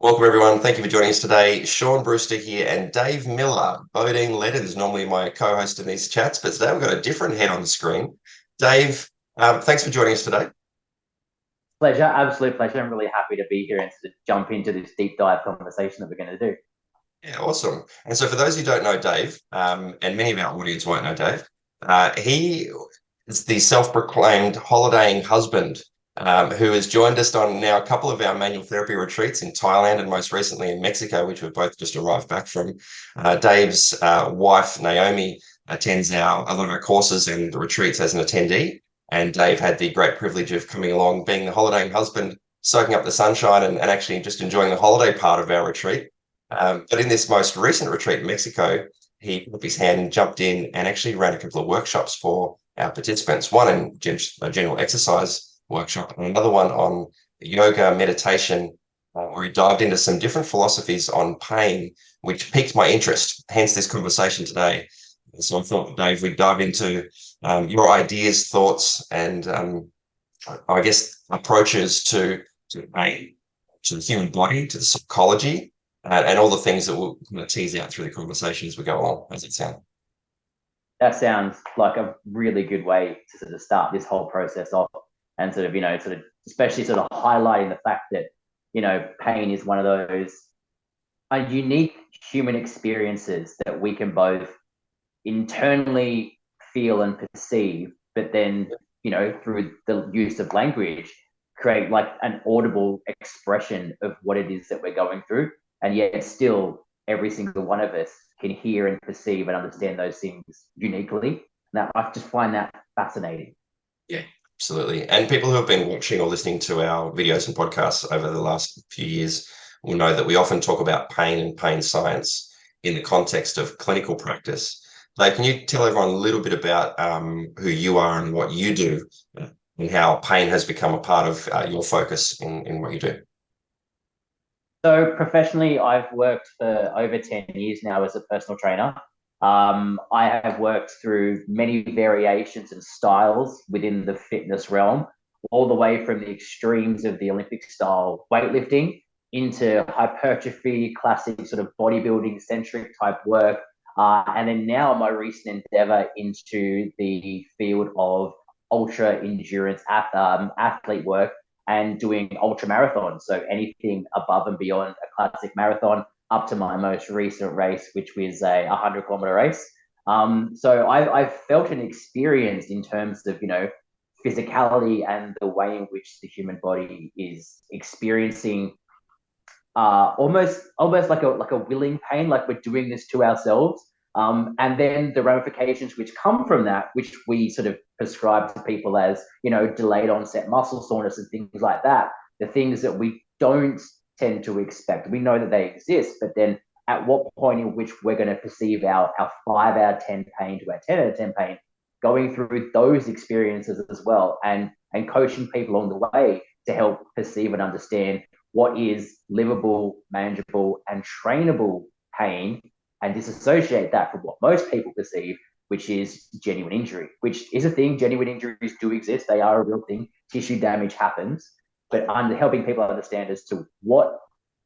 Welcome, everyone. Thank you for joining us today. Shaun, Brewster here, and Dave Miller. Bodine, Ledden is normally my co-host in these chats, but today we've got a different head on the screen. Dave, thanks for joining us today. Pleasure, absolute pleasure. I'm really happy to be here and to jump into this deep dive conversation that we're going to do. Yeah, awesome. And so for those who don't know Dave, and many of our audience won't know Dave, he is the self-proclaimed holidaying husband who has joined us on now a couple of our manual therapy retreats in Thailand and most recently in Mexico, which we've both just arrived back from. Dave's wife, Naomi, attends a lot of our courses and the retreats as an attendee. And Dave had the great privilege of coming along, being the holidaying husband, soaking up the sunshine and actually just enjoying the holiday part of our retreat. But in this most recent retreat in Mexico, he put up his hand and jumped in and actually ran a couple of workshops for our participants, one in a general exercise workshop and another one on yoga, meditation, where he dived into some different philosophies on pain, which piqued my interest, hence this conversation today. So I thought, Dave, we'd dive into your ideas, thoughts, and I guess approaches to pain, to the human body, to the psychology, and all the things that we'll kind of tease out through the conversation as we go along. How's it sound? That sounds like a really good way to sort of start this whole process off and especially sort of highlighting the fact that, pain is one of those unique human experiences that we can both internally feel and perceive, but then, through the use of language, create like an audible expression of what it is that we're going through. And yet still every single one of us can hear and perceive and understand those things uniquely. Now I just find that fascinating. Yeah, absolutely. And people who have been watching or listening to our videos and podcasts over the last few years will know that we often talk about pain and pain science in the context of clinical practice. Like, can you tell everyone a little bit about who you are and what you do and how pain has become a part of your focus in what you do? So professionally, I've worked for over 10 years now as a personal trainer. I have worked through many variations and styles within the fitness realm, all the way from the extremes of the Olympic style weightlifting into hypertrophy, classic sort of bodybuilding centric type work. And then now my recent endeavor into the field of ultra endurance athlete work and doing ultra marathons. So anything above and beyond a classic marathon up to my most recent race, which was a 100-kilometer race. So I've felt an experience in terms of, physicality and the way in which the human body is experiencing almost like a willing pain, like we're doing this to ourselves. And then the ramifications which come from that, which we sort of prescribe to people as, delayed onset muscle soreness and things like that, the things that we don't tend to expect. We know that they exist, but then at what point in which we're going to perceive our 5 out of 10 pain to our 10 out of 10 pain, going through those experiences as well, and coaching people along the way to help perceive and understand what is livable, manageable, and trainable pain, and disassociate that from what most people perceive, which is genuine injury, which is a thing. Genuine injuries do exist. They are a real thing. Tissue damage happens, but helping people understand as to what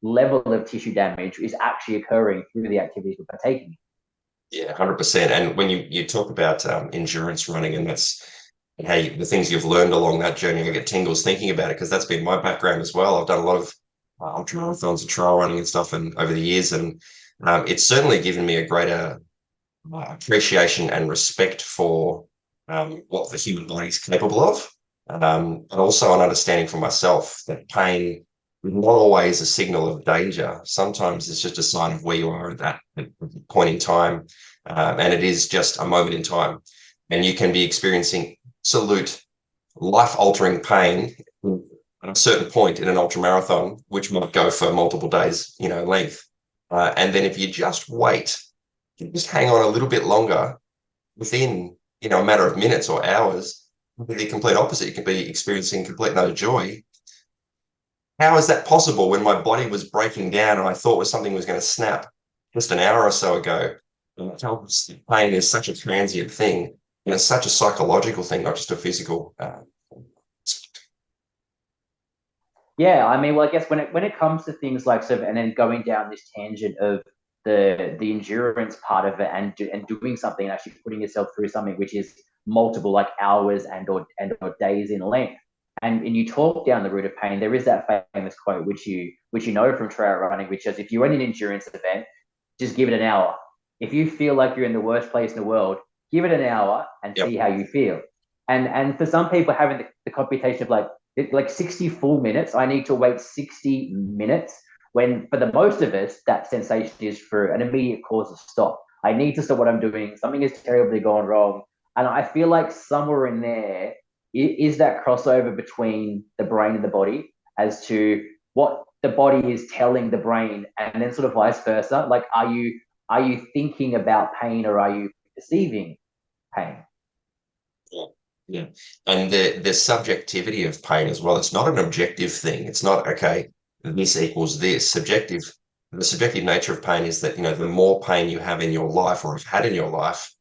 level of tissue damage is actually occurring through the activities we're partaking in. Yeah, 100%. And when you talk about endurance running, and that's the things you've learned along that journey, I get tingles thinking about it because that's been my background as well. I've done a lot of ultra marathons and trail running and stuff and over the years, and it's certainly given me a greater appreciation and respect for what the human body is capable of, and also an understanding for myself that pain is not always a signal of danger. Sometimes it's just a sign of where you are at that point in time, and it is just a moment in time, and you can be experiencing absolute life-altering pain at a certain point in an ultra marathon, which might go for multiple days, length. And then if you just wait, you just hang on a little bit longer, within, a matter of minutes or hours, the complete opposite. You can be experiencing complete no joy. How is that possible when my body was breaking down and I thought something was going to snap just an hour or so ago? And it tells us that pain is such a transient thing, and it's such a psychological thing, not just a physical. Yeah, I mean, well, I guess when it comes to things like sort of, and then going down this tangent of the endurance part of it, and doing something and actually putting yourself through something which is multiple like hours and or days in length, and you talk down the route of pain, there is that famous quote which you know from trail running, which is, if you're in an endurance event, just give it an hour. If you feel like you're in the worst place in the world, give it an hour and Yep. see how you feel. And for some people, having the computation of like 60 full minutes, I need to wait 60 minutes. When for the most of us, that sensation is for an immediate cause of stop. I need to stop what I'm doing. Something has terribly gone wrong. And I feel like somewhere in there is that crossover between the brain and the body as to what the body is telling the brain, and then sort of vice versa. Like, are you thinking about pain, or are you perceiving pain? Yeah. Yeah. And the subjectivity of pain as well. It's not an objective thing. It's not, okay, this equals this. The subjective nature of pain is that, the more pain you have in your life or have had in your life,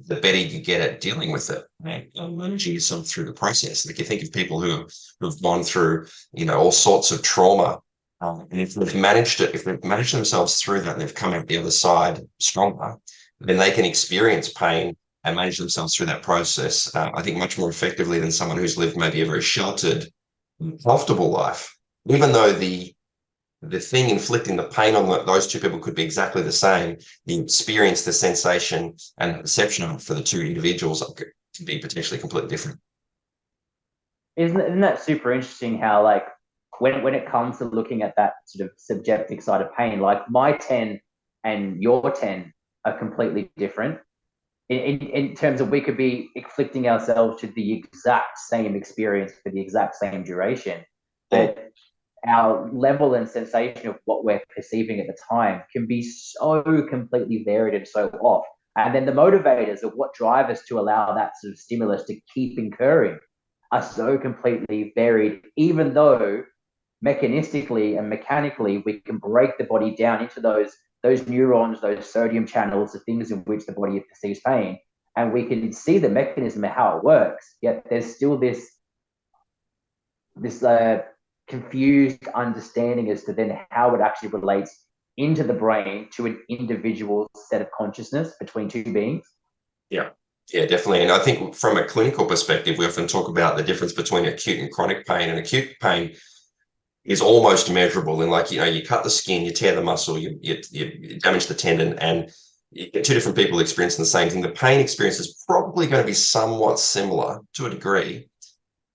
the better you get at dealing with it, right? And managing yourself through the process. Like, you think of people who've gone through, all sorts of trauma. And if they've managed it, if they've managed themselves through that and they've come out the other side stronger, then they can experience pain and manage themselves through that process, I think, much more effectively than someone who's lived maybe a very sheltered, comfortable life. Even though the thing inflicting the pain on those two people could be exactly the same, the experience, the sensation, and the perception of it for the two individuals can be potentially completely different. Isn't that super interesting? How, like, when it comes to looking at that sort of subjective side of pain, like my 10 and your 10 are completely different. In terms of, we could be inflicting ourselves to the exact same experience for the exact same duration, Mm. but our level and sensation of what we're perceiving at the time can be so completely varied and so off. And then the motivators of what drive us to allow that sort of stimulus to keep incurring are so completely varied, even though mechanistically and mechanically we can break the body down into those neurons, those sodium channels, the things in which the body perceives pain, and we can see the mechanism of how it works. Yet there's still this confused understanding as to then how it actually relates into the brain to an individual set of consciousness between two beings. Yeah. Yeah, definitely. And I think from a clinical perspective, we often talk about the difference between acute and chronic pain. And acute pain is almost measurable in, like, you cut the skin, you tear the muscle, you damage the tendon, and you get two different people experiencing the same thing. The pain experience is probably going to be somewhat similar to a degree.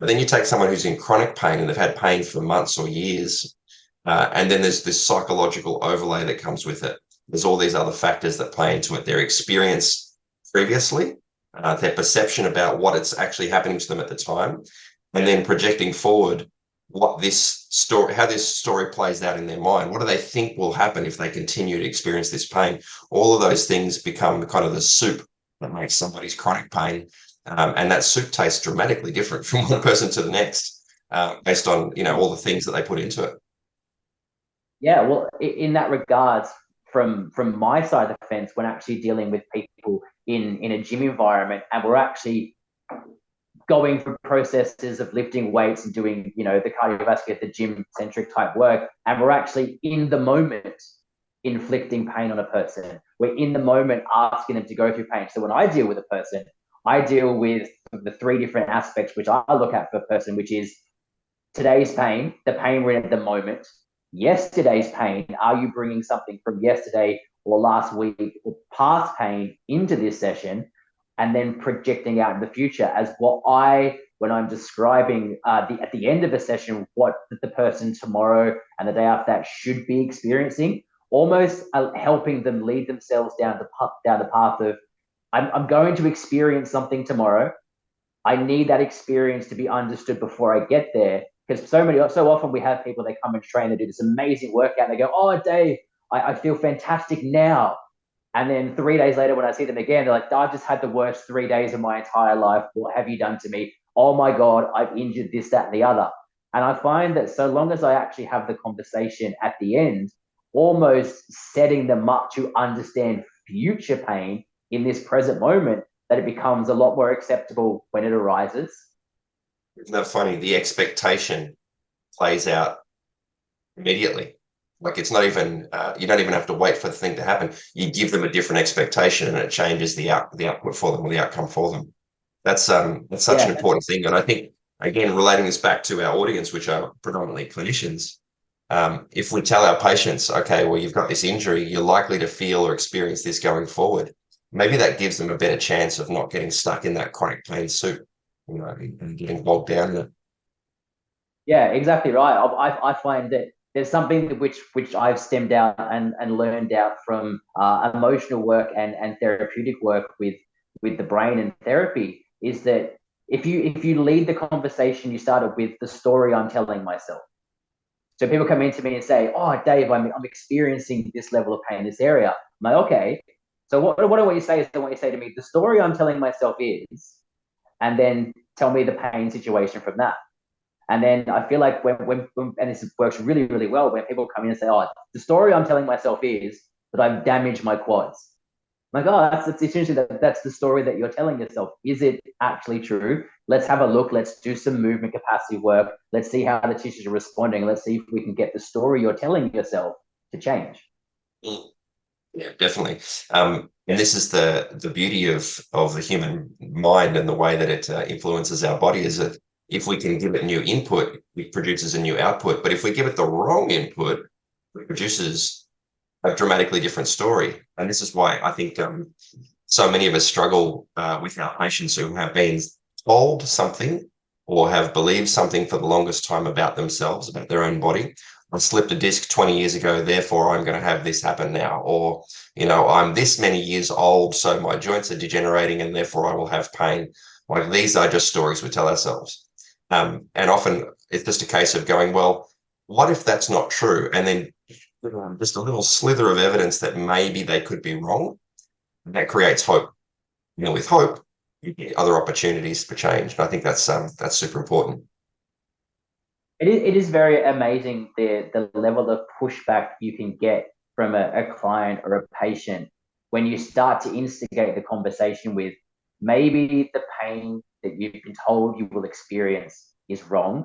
But then you take someone who's in chronic pain and they've had pain for months or years, and then there's this psychological overlay that comes with it. There's all these other factors that play into it. Their experience previously, their perception about what it's actually happening to them at the time, and then projecting forward how this story plays out in their mind. What do they think will happen if they continue to experience this pain? All of those things become kind of the soup that makes somebody's chronic pain. And that soup tastes dramatically different from one person to the next, based on, all the things that they put into it. Yeah, well, in that regards, from my side of the fence, when actually dealing with people in a gym environment, and we're actually going through processes of lifting weights and doing, the cardiovascular, the gym centric type work, and we're actually in the moment inflicting pain on a person. We're in the moment asking them to go through pain. So when I deal with a person, I deal with the three different aspects which I look at for a person, which is today's pain, the pain we're in at the moment, yesterday's pain. Are you bringing something from yesterday or last week or past pain into this session, and then projecting out in the future as when I'm describing at the end of a session, what the person tomorrow and the day after that should be experiencing, almost helping them lead themselves down the path of, I'm going to experience something tomorrow. I need that experience to be understood before I get there. Because so often we have people, they come and train, they do this amazing workout, and they go, "Oh, Dave, I feel fantastic now." And then 3 days later, when I see them again, they're like, "I've just had the worst 3 days of my entire life. What have you done to me? Oh my God, I've injured this, that, and the other." And I find that so long as I actually have the conversation at the end, almost setting them up to understand future pain in this present moment, that it becomes a lot more acceptable when it arises. Isn't that funny? The expectation plays out immediately. Like it's not even you don't even have to wait for the thing to happen. You give them a different expectation, and it changes the output for them or the outcome for them. That's such an Yeah, important thing. And I think again, relating this back to our audience, which are predominantly clinicians, if we tell our patients, okay, well, you've got this injury, you're likely to feel or experience this going forward. Maybe that gives them a better chance of not getting stuck in that chronic pain soup, and getting bogged down in it. yeah, exactly right. I find that there's something which I've stemmed out and learned out from emotional work and therapeutic work with the brain and therapy is that if you lead the conversation, you started with the story I'm telling myself. So people come into me and say, "Oh, Dave, I'm experiencing this level of pain in this area." I'm like, "Okay." So what I want you to say is I want you to say to me, the story I'm telling myself is, and then tell me the pain situation from that. And then I feel like when and this works really, really well when people come in and say, "Oh, the story I'm telling myself is that I've damaged my quads." I'm like, oh, that's essentially that's the story that you're telling yourself. Is it actually true? Let's have a look. Let's do some movement capacity work. Let's see how the tissues are responding. Let's see if we can get the story you're telling yourself to change. Mm. Yeah, definitely. And this is the beauty of the human mind and the way that it influences our body is that if we can give it new input, it produces a new output. But if we give it the wrong input, it produces a dramatically different story. And this is why I think so many of us struggle with our patients who have been told something or have believed something for the longest time about themselves, about their own body. I slipped a disc 20 years ago, therefore I'm going to have this happen now. Or, I'm this many years old, so my joints are degenerating and therefore I will have pain. Like these are just stories we tell ourselves. And often it's just a case of going, well, what if that's not true? And then just a little slither of evidence that maybe they could be wrong. That creates hope. With hope, you get other opportunities for change. And I think that's super important. It is very amazing the level of pushback you can get from a client or a patient when you start to instigate the conversation with maybe the pain that you've been told you will experience is wrong,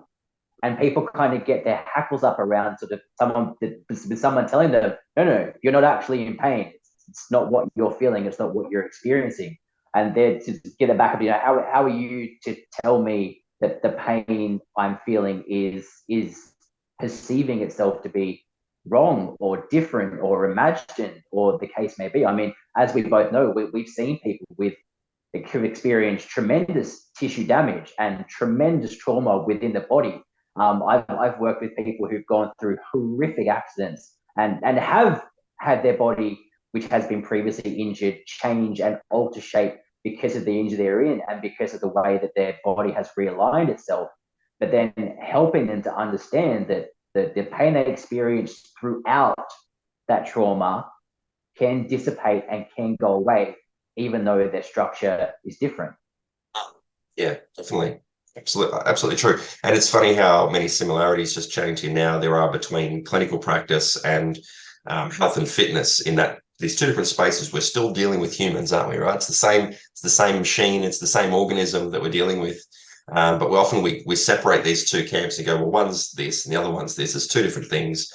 and people kind of get their hackles up around sort of someone telling them, no, you're not actually in pain. It's not what you're feeling. It's not what you're experiencing. And then to get it back up, how are you to tell me that the pain I'm feeling is perceiving itself to be wrong or different or imagined or the case may be. I mean, as we both know, we've seen people with who experience tremendous tissue damage and tremendous trauma within the body. I've worked with people who've gone through horrific accidents and have had their body, which has been previously injured, change and alter shape because of the injury they're in and because of the way that their body has realigned itself. But then helping them to understand that the pain they experience throughout that trauma can dissipate and can go away, even though their structure is different. Yeah, definitely. Absolutely true. And it's funny how many similarities, just chatting to you now, there are between clinical practice and health and fitness in that these two different spaces. We're still dealing with humans, aren't we? Right? It's the same machine, it's the same organism that we're dealing with. But we separate these two camps and go, well, one's this and the other one's this. It's two different things.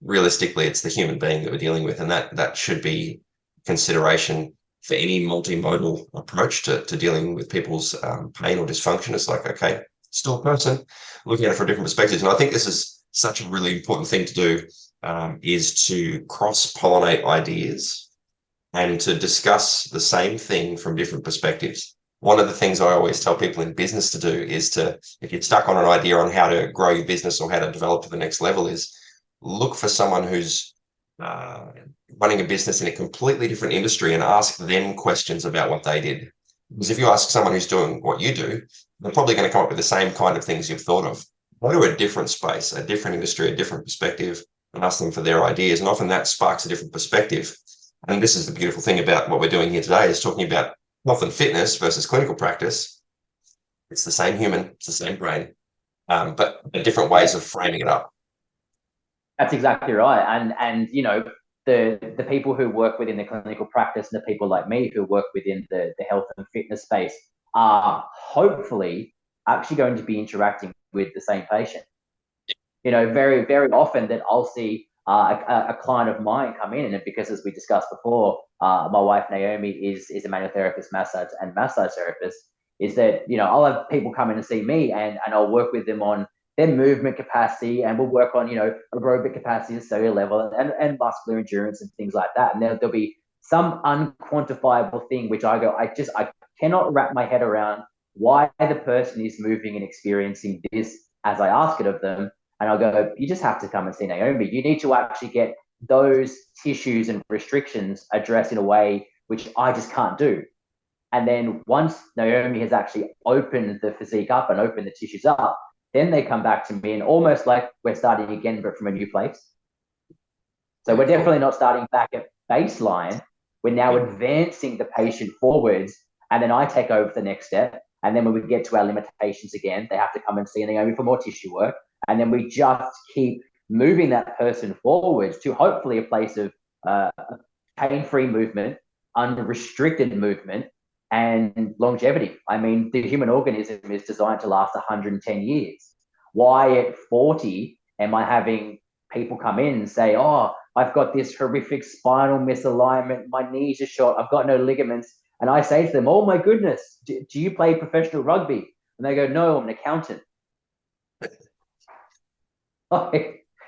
Realistically, it's the human being that we're dealing with, and that should be consideration for any multimodal approach to dealing with people's pain or dysfunction. It's like, okay, still a person, looking at it from different perspectives. And I think this is such a really important thing to do, is to cross-pollinate ideas and to discuss the same thing from different perspectives. One of the things I always tell people in business to do is to, if you're stuck on an idea on how to grow your business or how to develop to the next level, is look for someone who's uh, running a business in a completely different industry and ask them questions about what they did. Because if you ask someone who's doing what you do, they're probably going to come up with the same kind of things you've thought of. Go to a different space, a different industry, a different perspective, and ask them for their ideas. And often that sparks a different perspective. And this is the beautiful thing about what we're doing here today, is talking about health and fitness versus clinical practice. It's the same human, it's the same brain, but different ways of framing it up. That's exactly right. And the people who work within the clinical practice and the people like me who work within the health and fitness space are hopefully actually going to be interacting with the same patient. very, very often that I'll see a client of mine come in, and because as we discussed before, my wife Naomi is a myotherapist, massage therapist. Is that I'll have people come in and see me, and I'll work with them on their movement capacity, and we'll work on aerobic capacity at cellular level and muscular endurance and things like that. And there'll be some unquantifiable thing which I cannot wrap my head around why the person is moving and experiencing this as I ask it of them. And I'll go, you just have to come and see Naomi. You need to actually get those tissues and restrictions addressed in a way which I just can't do. And then once Naomi has actually opened the physique up and opened the tissues up, then they come back to me and almost like we're starting again, but from a new place. So we're definitely not starting back at baseline. We're now advancing the patient forwards, and then I take over the next step. And then when we get to our limitations again, they have to come and see Naomi for more tissue work. And then we just keep moving that person forwards to hopefully a place of pain-free movement, unrestricted movement, and longevity. I mean, the human organism is designed to last 110 years. Why at 40 am I having people come in and say, oh, I've got this horrific spinal misalignment, my knees are shot, I've got no ligaments. And I say to them, oh my goodness, do you play professional rugby? And they go, no, I'm an accountant. How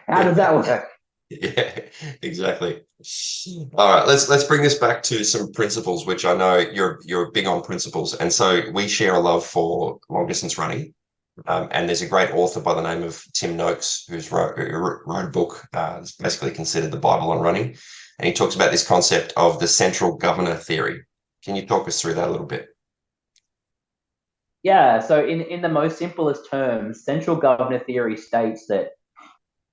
does that work? Yeah, exactly. All right, let's bring this back to some principles, which I know you're big on principles. And so we share a love for long distance running. And there's a great author by the name of Tim Noakes who wrote a book. It's basically considered the Bible on running. And he talks about this concept of the central governor theory. Can you talk us through that a little bit? Yeah, so in the most simplest terms, central governor theory states that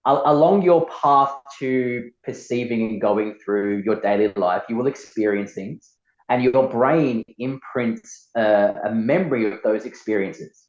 along your path to perceiving and going through your daily life, you will experience things, and your brain imprints a memory of those experiences.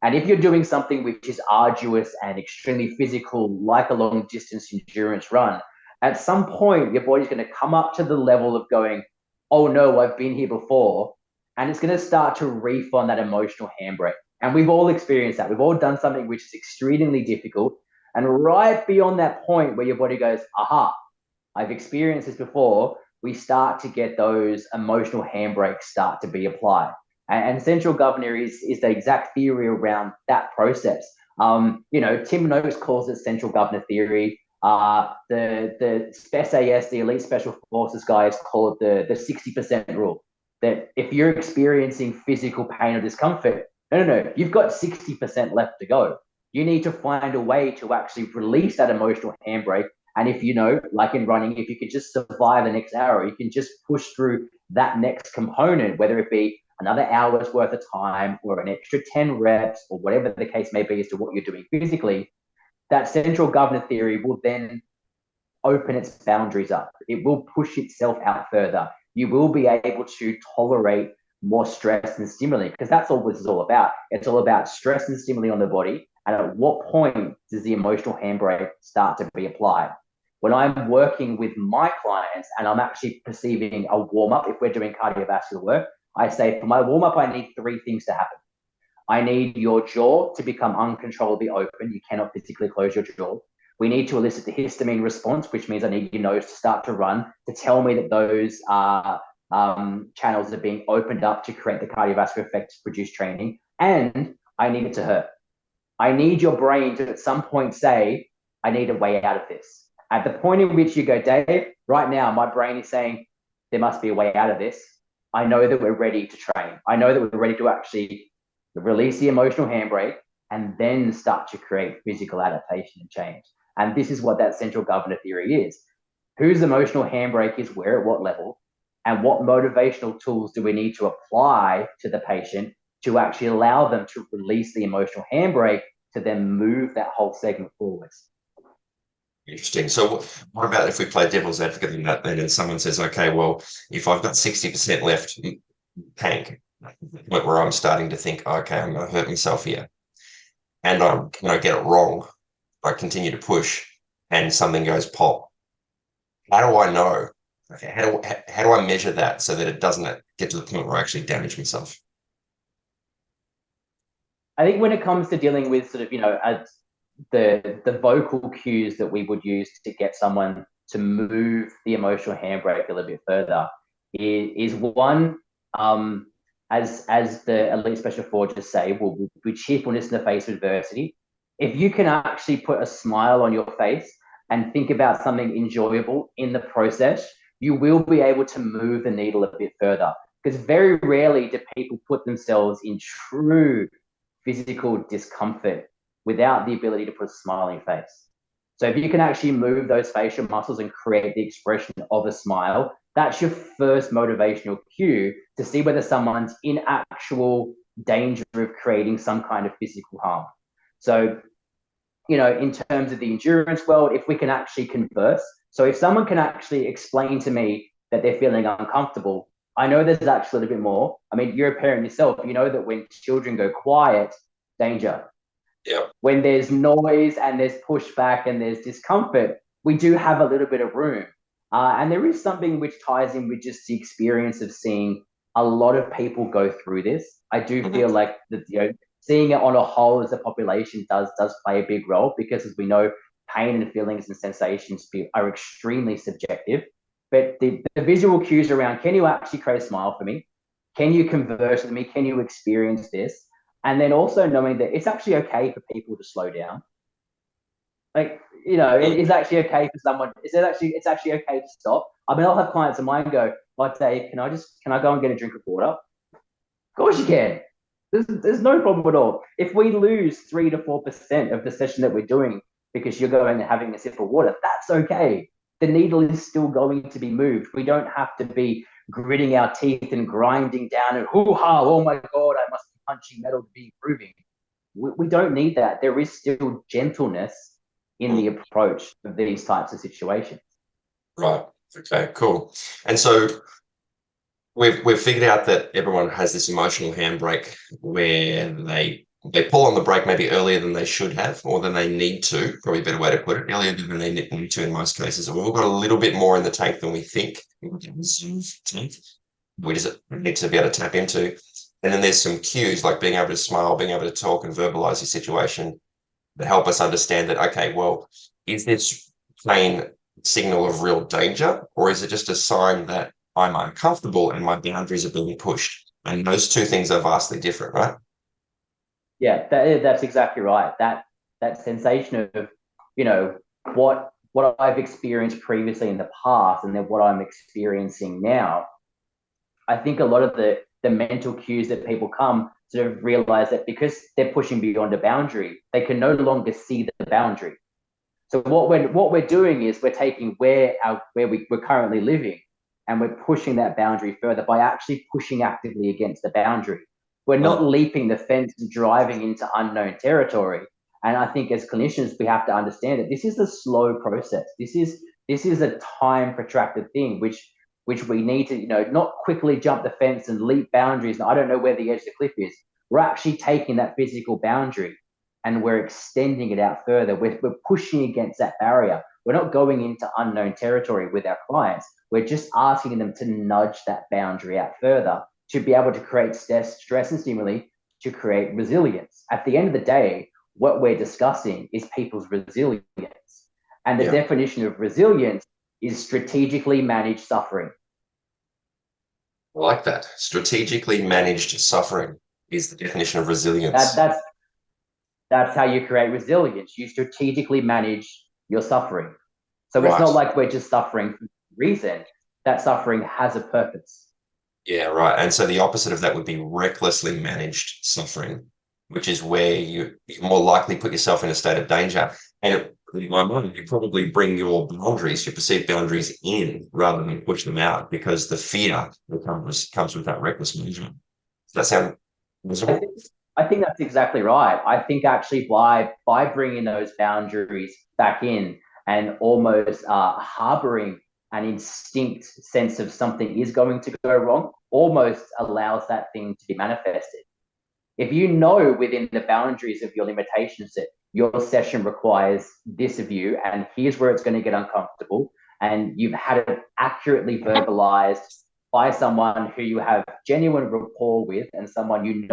And if you're doing something which is arduous and extremely physical, like a long distance endurance run, at some point your body's going to come up to the level of going, oh no, I've been here before. And it's going to start to reef on that emotional handbrake. And we've all experienced that. We've all done something which is extremely difficult. And right beyond that point where your body goes, aha, I've experienced this before, we start to get those emotional handbrakes start to be applied. And central governor is the exact theory around that process. Tim Noakes calls it central governor theory. The SAS, the elite special forces guys, call it the 60% rule. That if you're experiencing physical pain or discomfort, no, you've got 60% left to go. You need to find a way to actually release that emotional handbrake. And if like in running, if you could just survive the next hour, you can just push through that next component, whether it be another hour's worth of time or an extra 10 reps or whatever the case may be as to what you're doing physically, that central governor theory will then open its boundaries up. It will push itself out further. You will be able to tolerate more stress and stimuli, because that's all this is all about. It's all about stress and stimuli on the body. And at what point does the emotional handbrake start to be applied? When I'm working with my clients and I'm actually perceiving a warm-up, if we're doing cardiovascular work, I say for my warm-up, I need three things to happen. I need your jaw to become uncontrollably open. You cannot physically close your jaw. We need to elicit the histamine response, which means I need your nose to start to run to tell me that those channels are being opened up to create the cardiovascular effect to produce training. And I need it to hurt. I need your brain to at some point say, I need a way out of this. At the point in which you go, Dave, right now, my brain is saying, there must be a way out of this. I know that we're ready to train. I know that we're ready to actually release the emotional handbrake and then start to create physical adaptation and change. And this is what that central governor theory is. Whose emotional handbrake is where at what level, and what motivational tools do we need to apply to the patient to actually allow them to release the emotional handbrake to then move that whole segment forwards. Interesting. So what about if we play devil's advocate in that then, and someone says, okay, well, if I've got 60% left, panic, where I'm starting to think, okay, I'm going to hurt myself here. And I get it wrong. I continue to push and something goes pop. How do I know? Okay, how do I measure that so that it doesn't get to the point where I actually damage myself? I think when it comes to dealing with sort of, the vocal cues that we would use to get someone to move the emotional handbrake a little bit further is one, as the elite special forces say, will be cheerfulness in the face of adversity. If you can actually put a smile on your face and think about something enjoyable in the process, you will be able to move the needle a bit further. Because very rarely do people put themselves in true physical discomfort without the ability to put a smiling face. So if you can actually move those facial muscles and create the expression of a smile, that's your first motivational cue to see whether someone's in actual danger of creating some kind of physical harm. So, in terms of the endurance world, if we can actually converse, so if someone can actually explain to me that they're feeling uncomfortable, I know there's actually a little bit more. I mean, you're a parent yourself, you know that when children go quiet, danger. Yeah. When there's noise and there's pushback and there's discomfort, we do have a little bit of room. And there is something which ties in with just the experience of seeing a lot of people go through this. I do feel like that, seeing it on a whole as a population does play a big role, because as we know, pain and feelings and sensations are extremely subjective. But the visual cues around, can you actually create a smile for me? Can you converse with me? Can you experience this? And then also knowing that it's actually okay for people to slow down. Like, it's actually okay for someone. It's actually okay to stop. I mean, I'll have clients of mine go, like, Dave, can I go and get a drink of water? Of course you can. There's no problem at all. If we lose 3 to 4% of the session that we're doing because you're going and having a sip of water, that's okay. The needle is still going to be moved. We don't have to be gritting our teeth and grinding down and hoo-ha, oh my God, I must be punching metal to be improving. We don't need that. There is still gentleness in the approach of these types of situations. Right. Okay, cool. And so we've figured out that everyone has this emotional handbrake where they pull on the brake maybe earlier than they should have, or than they need to, probably a better way to put it, earlier than they need to in most cases. And we've all got a little bit more in the tank than we think. We just need to be able to tap into. And then there's some cues like being able to smile, being able to talk and verbalize your situation that help us understand that, okay, well, is this plain signal of real danger, or is it just a sign that I'm uncomfortable and my boundaries are being pushed? And those two things are vastly different, right? Yeah, that's exactly right. That sensation of, what I've experienced previously in the past and then what I'm experiencing now. I think a lot of the mental cues that people come sort of realize that because they're pushing beyond a boundary, they can no longer see the boundary. So what we're doing is we're taking we're currently living, and we're pushing that boundary further by actually pushing actively against the boundary. We're not leaping the fence and driving into unknown territory. And I think as clinicians, we have to understand that this is a slow process. This is a time protracted thing, which we need to, not quickly jump the fence and leap boundaries. And I don't know where the edge of the cliff is. We're actually taking that physical boundary and we're extending it out further. We're pushing against that barrier. We're not going into unknown territory with our clients. We're just asking them to nudge that boundary out further to be able to create stress and stimuli to create resilience. At the end of the day, what we're discussing is people's resilience. And the definition of resilience is strategically managed suffering. I like that. Strategically managed suffering is the definition of resilience. That's how you create resilience. You strategically manage your suffering. So It's not like we're just suffering for reason. That suffering has a purpose. Yeah, right. And so the opposite of that would be recklessly managed suffering, which is where you more likely put yourself in a state of danger. And in my mind, you probably bring your boundaries, your perceived boundaries in rather than push them out, because the fear that comes with that reckless management. Does that sound reasonable? I think that's exactly right. I think actually by bringing those boundaries back in and almost harboring an instinct sense of something is going to go wrong, almost allows that thing to be manifested. If you know within the boundaries of your limitations that your session requires this of you, and here's where it's going to get uncomfortable, and you've had it accurately verbalized by someone who you have genuine rapport with and someone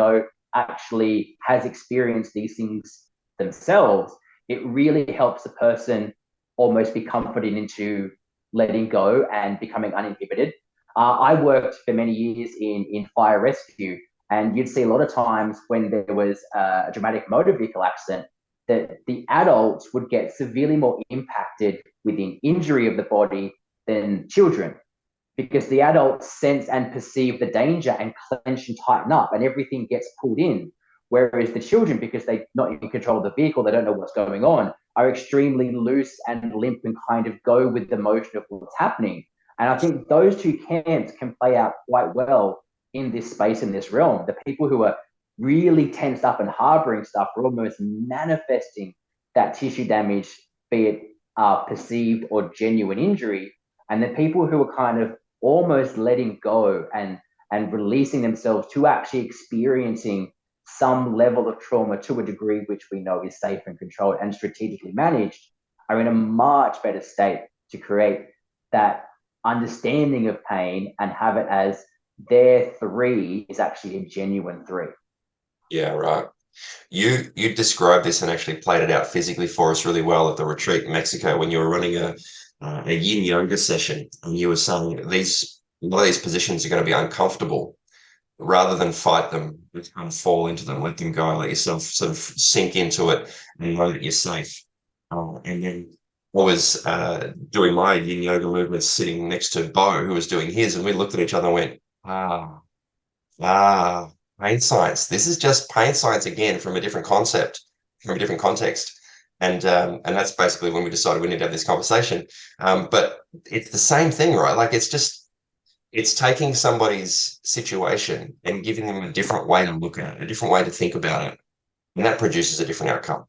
actually has experienced these things themselves, it really helps the person almost be comforted into letting go and becoming uninhibited. I worked for many years in fire rescue, and you'd see a lot of times when there was a dramatic motor vehicle accident that the adults would get severely more impacted within injury of the body than children, because the adults sense and perceive the danger and clench and tighten up and everything gets pulled in. Whereas the children, because they're not in control of the vehicle, they don't know what's going on, are extremely loose and limp and kind of go with the motion of what's happening. And I think those two camps can play out quite well in this space, in this realm. The people who are really tensed up and harboring stuff are almost manifesting that tissue damage, be it perceived or genuine injury. And the people who are kind of almost letting go and releasing themselves to actually experiencing some level of trauma to a degree which we know is safe and controlled and strategically managed, are in a much better state to create that understanding of pain and have it as their three is actually a genuine three. Yeah, right. You described this and actually played it out physically for us really well at the retreat in Mexico when you were running a yin yoga session, and you were saying a lot of these positions are going to be uncomfortable. Rather than fight them, just kind of fall into them, let them go, let yourself sort of sink into it and know that you're safe. And then I was doing my yin yoga movements sitting next to Bo, who was doing his, and we looked at each other and went, ah, ah, pain science. This is just pain science again from a different concept, from a different context. And that's basically when we decided we need to have this conversation. But it's the same thing, right? Like it's taking somebody's situation and giving them a different way to look at it, a different way to think about it. And that produces a different outcome.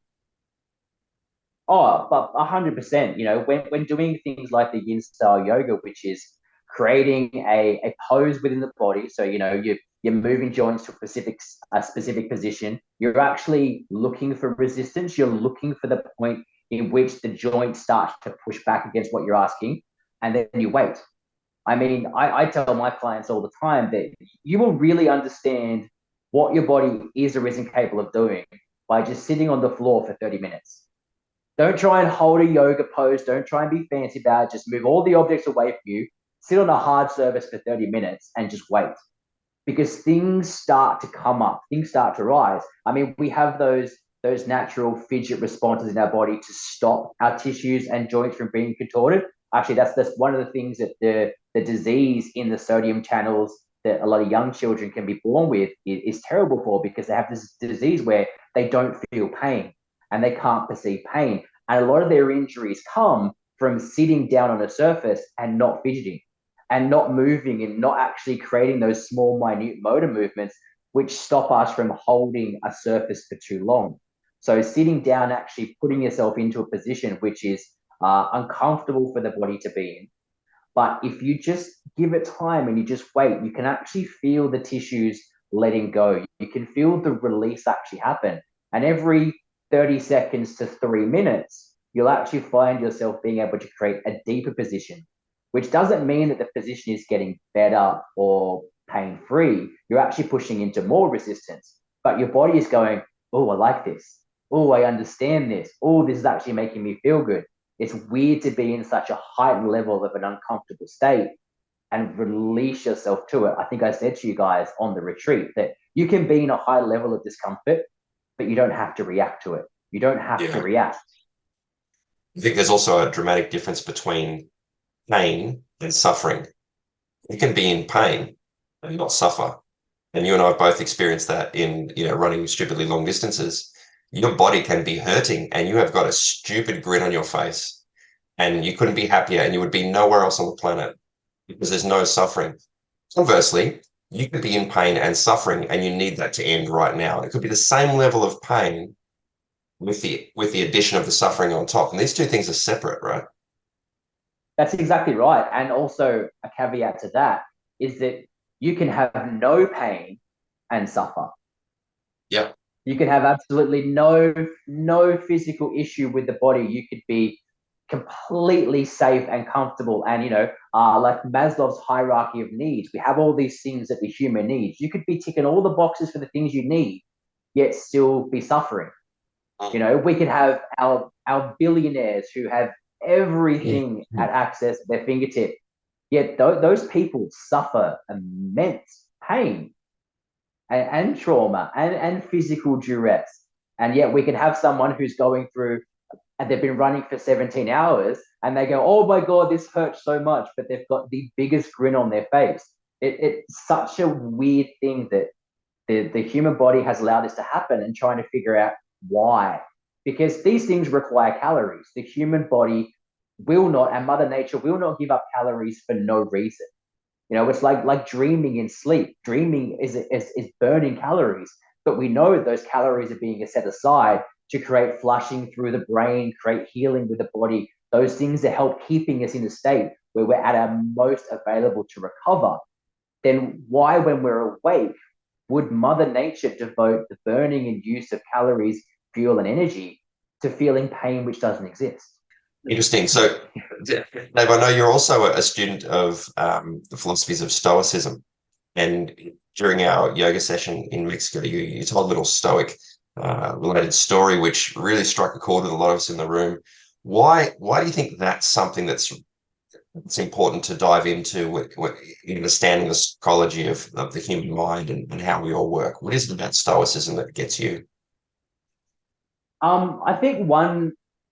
Oh, but 100%. You know, when doing things like the yin style yoga, which is creating a pose within the body, so you know you're moving joints to a specific position. You're actually looking for resistance. You're looking for the point in which the joint starts to push back against what you're asking, and then you wait. I mean, I tell my clients all the time that you will really understand what your body is or isn't capable of doing by just sitting on the floor for 30 minutes. Don't try and hold a yoga pose. Don't try and be fancy about it. Just move all the objects away from you. Sit on a hard surface for 30 minutes and just wait, because things start to come up. Things start to rise. I mean, we have those natural fidget responses in our body to stop our tissues and joints from being contorted. Actually, that's one of the things that the disease in the sodium channels that a lot of young children can be born with is terrible for, because they have this disease where they don't feel pain and they can't perceive pain. And a lot of their injuries come from sitting down on a surface and not fidgeting and not moving and not actually creating those small, minute motor movements which stop us from holding a surface for too long. So sitting down, actually putting yourself into a position which is uncomfortable for the body to be in. But if you just give it time and you just wait, you can actually feel the tissues letting go. You can feel the release actually happen. And every 30 seconds to 3 minutes, you'll actually find yourself being able to create a deeper position, which doesn't mean that the position is getting better or pain-free. You're actually pushing into more resistance, but your body is going, oh, I like this. Oh, I understand this. Oh, this is actually making me feel good. It's weird to be in such a heightened level of an uncomfortable state and release yourself to it. I think I said to you guys on the retreat that you can be in a high level of discomfort, but you don't have to react to it. You don't have to Yeah. react. I think there's also a dramatic difference between pain and suffering. You can be in pain and not suffer. And you and I have both experienced that in, running stupidly long distances. Your body can be hurting and you have got a stupid grin on your face and you couldn't be happier and you would be nowhere else on the planet because there's no suffering. Conversely, you could be in pain and suffering and you need that to end right now. It could be the same level of pain with the addition of the suffering on top. And these two things are separate, right? That's exactly right. And also a caveat to that is that you can have no pain and suffer. Yeah. You can have absolutely no physical issue with the body. You could be completely safe and comfortable. And like Maslow's hierarchy of needs, we have all these things that the human needs. You could be ticking all the boxes for the things you need, yet still be suffering. You know, we could have our billionaires who have Yeah. everything at access at their fingertip, yet those people suffer immense pain and trauma and physical duress. And yet we can have someone who's going through and they've been running for 17 hours and they go, oh my God, this hurts so much, but they've got the biggest grin on their face. It's such a weird thing that the human body has allowed this to happen, and trying to figure out why. Because these things require calories. The human body will not, and Mother Nature will not give up calories for no reason. You know, it's like dreaming in sleep. Dreaming is burning calories, but we know those calories are being set aside to create flushing through the brain, create healing with the body. Those things that help keeping us in a state where we're at our most available to recover. Then why, when we're awake, would Mother Nature devote the burning and use of calories, fuel, and energy to feeling pain which doesn't exist? Interesting. So, Dave, I know you're also a student of the philosophies of Stoicism. And during our yoga session in Mexico, you told a little Stoic related story, which really struck a chord with a lot of us in the room. Why do you think that's something that's important to dive into with understanding the psychology of the human mind and how we all work? What is it about Stoicism that gets you? I think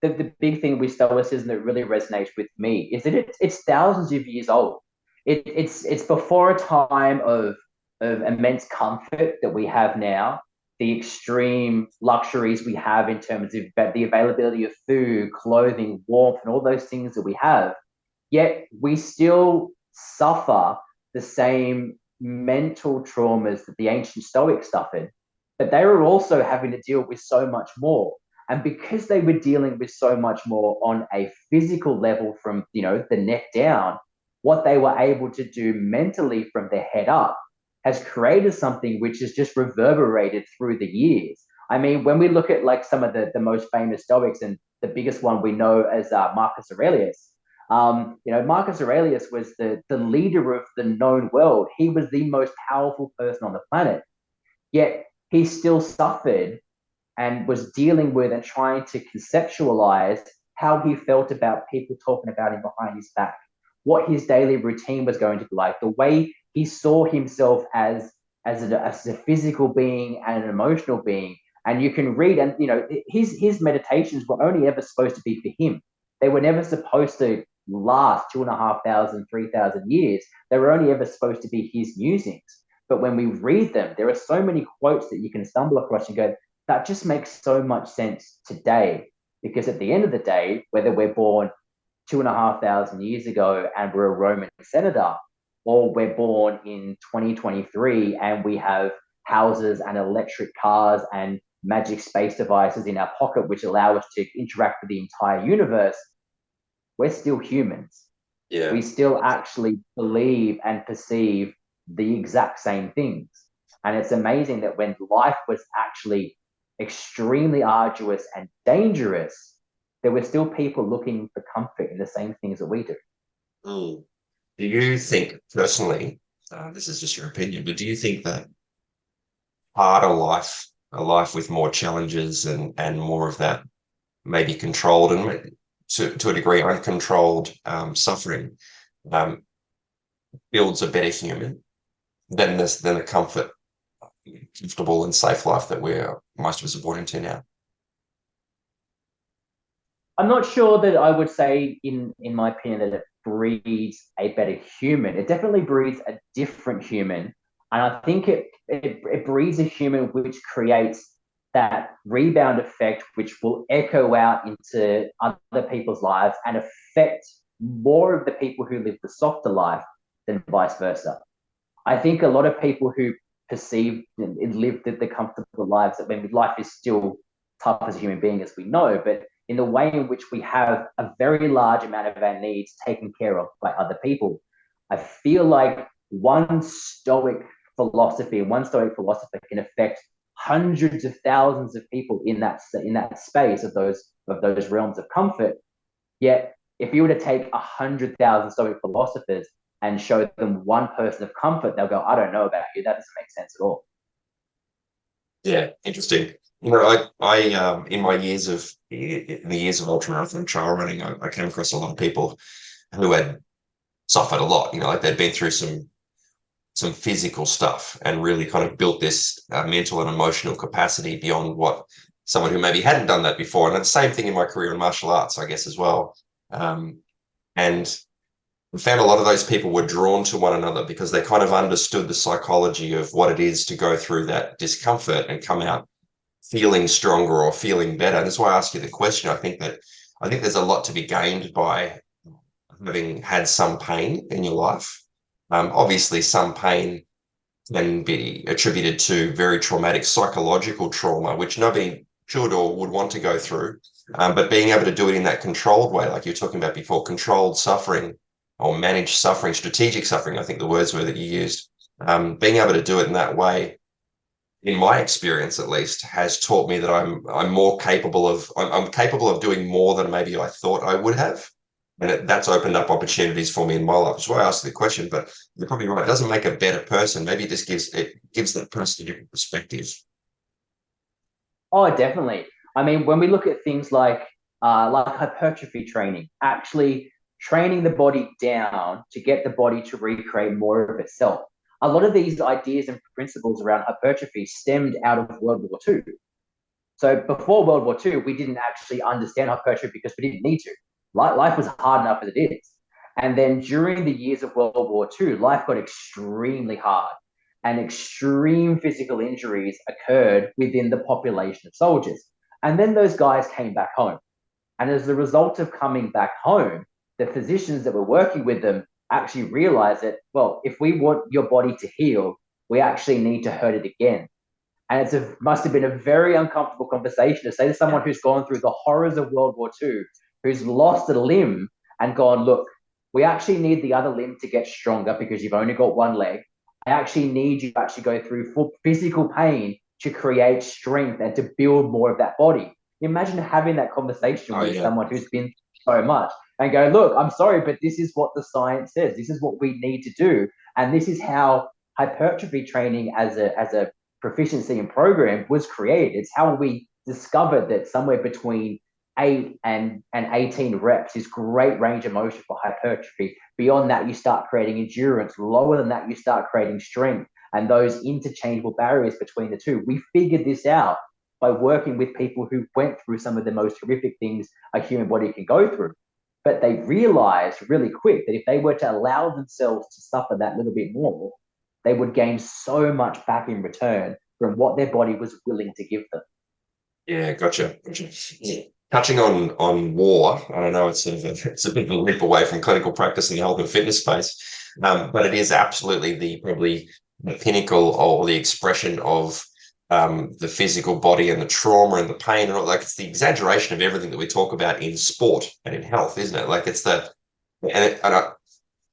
the big thing with Stoicism that really resonates with me is that it's thousands of years old. It's before a time of immense comfort that we have now, the extreme luxuries we have in terms of the availability of food, clothing, warmth, and all those things that we have. Yet we still suffer the same mental traumas that the ancient Stoics suffered, but they were also having to deal with so much more. And because they were dealing with so much more on a physical level from, you know, the neck down, what they were able to do mentally from their head up has created something which has just reverberated through the years. I mean, when we look at like some of the most famous Stoics, and the biggest one we know as Marcus Aurelius, you know, Marcus Aurelius was the leader of the known world. He was the most powerful person on the planet. Yet he still suffered and was dealing with and trying to conceptualize how he felt about people talking about him behind his back, what his daily routine was going to be like, the way he saw himself as a physical being and an emotional being. And you can read, and you know, his meditations were only ever supposed to be for him. They were never supposed to last 2,500, 3,000 years. They were only ever supposed to be his musings. But when we read them, there are so many quotes that you can stumble across and go, that just makes so much sense today. Because at the end of the day, whether we're born 2,500 years ago and we're a Roman senator, or we're born in 2023 and we have houses and electric cars and magic space devices in our pocket which allow us to interact with the entire universe, we're still humans. Yeah. We still actually believe and perceive the exact same things. And it's amazing that when life was actually extremely arduous and dangerous, there were still people looking for comfort in the same things that we do. Mm. Do you think personally, this is just your opinion, but do you think that harder life, a life with more challenges and more of that maybe controlled and to a degree uncontrolled suffering um, builds a better human than the comfort, comfortable and safe life that we're most of us are born into now? I'm not sure that I would say, in my opinion, that it breeds a better human. It definitely breeds a different human, and I think it breeds a human which creates that rebound effect, which will echo out into other people's lives and affect more of the people who live the softer life than vice versa. I think a lot of people who perceive and live the comfortable lives, that when life is still tough as a human being, as we know, but in the way in which we have a very large amount of our needs taken care of by other people, I feel like one stoic philosopher can affect hundreds of thousands of people in that space of those realms of comfort. Yet, if you were to take 100,000 Stoic philosophers and show them one person of comfort, they'll go, "I don't know about you. That doesn't make sense at all." Yeah, interesting. You know, in my years of in the years of ultramarathon trail running, I came across a lot of people who had suffered a lot. You know, like they'd been through some physical stuff and really kind of built this mental and emotional capacity beyond what someone who maybe hadn't done that before. And it's the same thing in my career in martial arts, I guess, as well. Um, and I found a lot of those people were drawn to one another because they kind of understood the psychology of what it is to go through that discomfort and come out feeling stronger or feeling better. And that's why I ask you the question. I think there's a lot to be gained by having had some pain in your life. Obviously, some pain can be attributed to very traumatic psychological trauma, which nobody should or would want to go through. But being able to do it in that controlled way, like you were talking about before, controlled suffering or managed suffering, strategic suffering, I think the words were that you used. Being able to do it in that way, in my experience at least, has taught me that I'm more capable of I'm capable of doing more than maybe I thought I would have. And that's opened up opportunities for me in my life. That's why I asked the question, but you're probably right. It doesn't make a better person. Maybe it gives that person a different perspective. Oh, definitely. I mean, when we look at things like hypertrophy training, actually training the body down to get the body to recreate more of itself. A lot of these ideas and principles around hypertrophy stemmed out of World War II. So before World War II, we didn't actually understand hypertrophy because we didn't need to. Life was hard enough as it is. And then during the years of World War II, life got extremely hard and extreme physical injuries occurred within the population of soldiers. And then those guys came back home. And as a result of coming back home, the physicians that were working with them actually realized that, well, if we want your body to heal, we actually need to hurt it again. And must have been a very uncomfortable conversation to say to someone who's gone through the horrors of World War II, who's lost a limb and gone, look, we actually need the other limb to get stronger because you've only got one leg. I actually need you to actually go through full physical pain to create strength and to build more of that body. Imagine having that conversation Oh with yeah. someone who's been so much and go, look, I'm sorry, but this is what the science says. This is what we need to do. And this is how hypertrophy training as a proficiency in program was created. It's how we discovered that somewhere between 8 and 18 reps is great range of motion for hypertrophy. Beyond that, you start creating endurance. Lower than that, you start creating strength and those interchangeable barriers between the two. We figured this out by working with people who went through some of the most horrific things a human body can go through. But they realized really quick that if they were to allow themselves to suffer that little bit more, they would gain so much back in return from what their body was willing to give them. Yeah, gotcha. Gotcha. Yeah. Touching on war, I don't know, it's a bit of a leap away from clinical practice in the health and fitness space, but it is absolutely the probably the pinnacle or the expression of the physical body and the trauma and the pain and all, like it's the exaggeration of everything that we talk about in sport and in health, isn't it? Like it's the and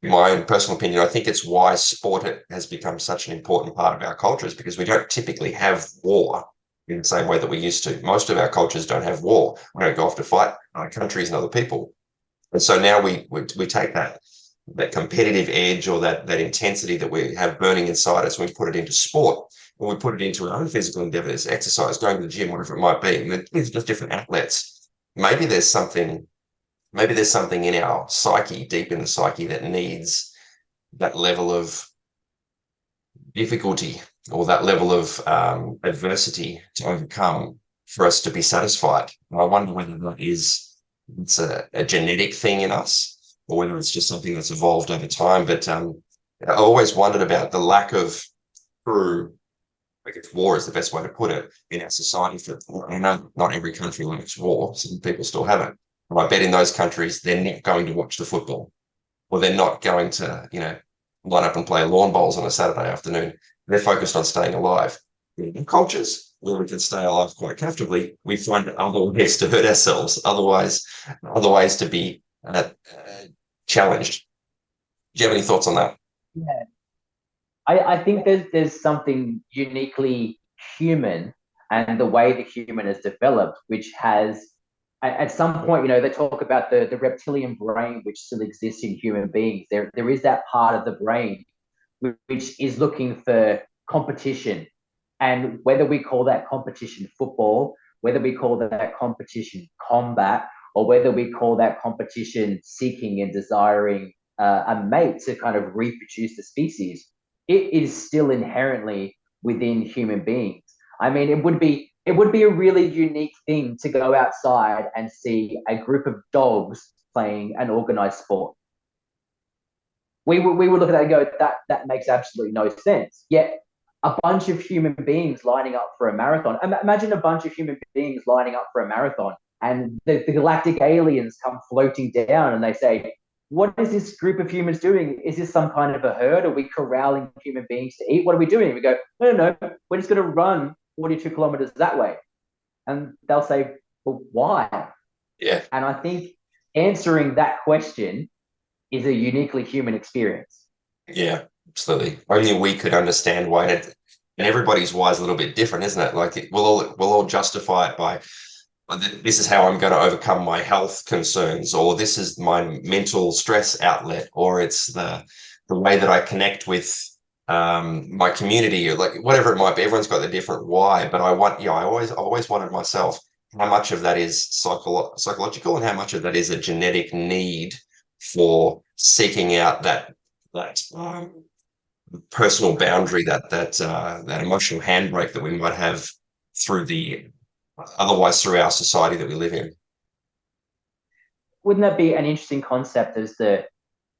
in my own personal opinion, I think it's why sport has become such an important part of our culture is because we don't typically have war in the same way that we used to. Most of our cultures don't have war. We don't go off to fight other countries and other people. And so now we take that competitive edge or that intensity that we have burning inside us, and we put it into sport, or we put it into our own physical endeavors, exercise, going to the gym, whatever it might be. And it's just different outlets. Maybe there's something maybe there's something in our psyche, deep in the psyche, that needs that level of difficulty or that level of adversity to overcome for us to be satisfied. And I wonder whether it's a genetic thing in us or whether it's just something that's evolved over time. But I always wondered about the lack of true, I guess war is the best way to put it, in our society. I know not every country likes war. Some people still have it. And I bet in those countries, they're not going to watch the football or they're not going to, line up and play lawn bowls on a Saturday afternoon. They're focused on staying alive. In cultures where we can stay alive quite comfortably, we find other ways to hurt ourselves, other ways to be challenged. Do you have any thoughts on that? Yeah. I think there's something uniquely human and the way the human has developed, which has at some point, they talk about the reptilian brain which still exists in human beings. There is that part of the brain which is looking for competition, And whether we call that competition football, whether we call that competition combat, or whether we call that competition seeking and desiring a mate to kind of reproduce the species, it is still inherently within human beings. I mean, it would be a really unique thing to go outside and see a group of dogs playing an organized sport. We would look at that and go, that makes absolutely no sense. Yet a bunch of human beings lining up for a marathon. Imagine a bunch of human beings lining up for a marathon, and the galactic aliens come floating down and they say, what is this group of humans doing? Is this some kind of a herd? Are we corralling human beings to eat? What are we doing? We go, no, we're just going to run 42 kilometers that way. And they'll say, well, why? Yeah. And I think answering that question is a uniquely human experience. Yeah, absolutely. Only we could understand why it, and everybody's why is a little bit different, isn't it? Like we'll all justify it by this is how I'm going to overcome my health concerns, or this is my mental stress outlet, or it's the way that I connect with my community, or like whatever it might be. Everyone's got their different why, but I always wanted myself how much of that is psychological and how much of that is a genetic need for seeking out that personal boundary, that emotional handbrake that we might have through the otherwise through our society that we live in. Wouldn't that be an interesting concept as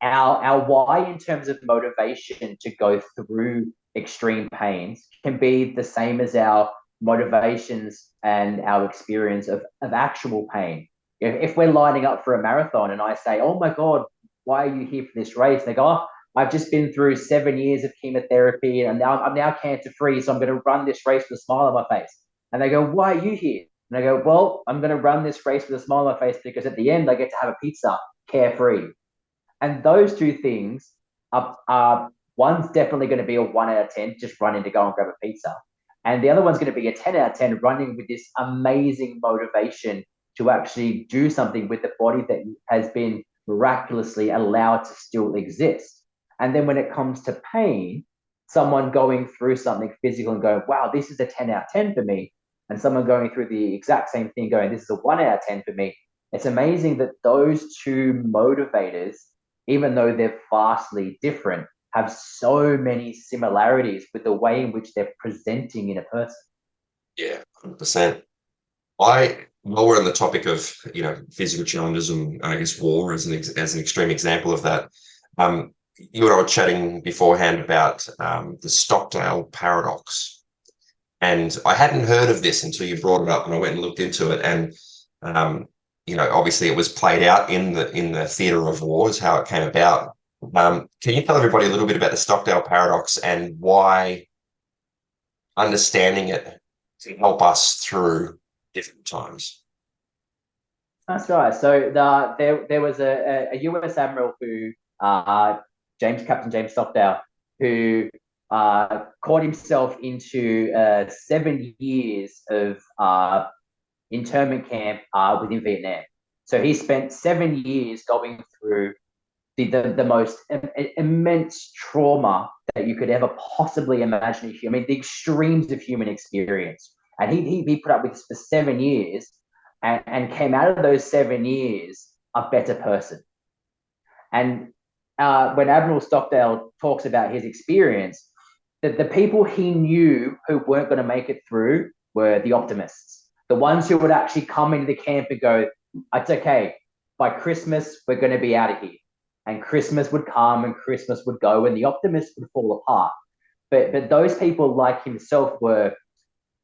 our why in terms of motivation to go through extreme pains can be the same as our motivations and our experience of actual pain. If we're lining up for a marathon and I say, oh my God, why are you here for this race? They go, oh, I've just been through 7 years of chemotherapy and I'm now cancer free. So I'm going to run this race with a smile on my face. And they go, why are you here? And I go, well, I'm going to run this race with a smile on my face because at the end I get to have a pizza carefree. And those two things are one's definitely going to be a 1 out of 10, just running to go and grab a pizza. And the other one's going to be a 10 out of 10, running with this amazing motivation to actually do something with the body that has been miraculously allowed to still exist. And then when it comes to pain, someone going through something physical and going, wow, this is a 10 out of 10 for me. And someone going through the exact same thing going, this is a 1 out of 10 for me. It's amazing that those two motivators, even though they're vastly different, have so many similarities with the way in which they're presenting in a person. Yeah, 100%. While we're on the topic of physical challenges and I guess war as an extreme example of that, you and I were chatting beforehand about the Stockdale paradox, and I hadn't heard of this until you brought it up, and I went and looked into it, and obviously it was played out in the theatre of war, is how it came about. Can you tell everybody a little bit about the Stockdale paradox and why understanding it can help us through different times? That's right. So there was a US admiral who Captain James Stockdale, who caught himself into 7 years of internment camp within Vietnam. So he spent 7 years going through the most immense trauma that you could ever possibly imagine. I mean, the extremes of human experience. And he put up with this for 7 years and came out of those 7 years a better person. And when Admiral Stockdale talks about his experience, the people he knew who weren't going to make it through were the optimists, the ones who would actually come into the camp and go, it's okay, by Christmas, we're going to be out of here. And Christmas would come and Christmas would go and the optimists would fall apart. But those people like himself were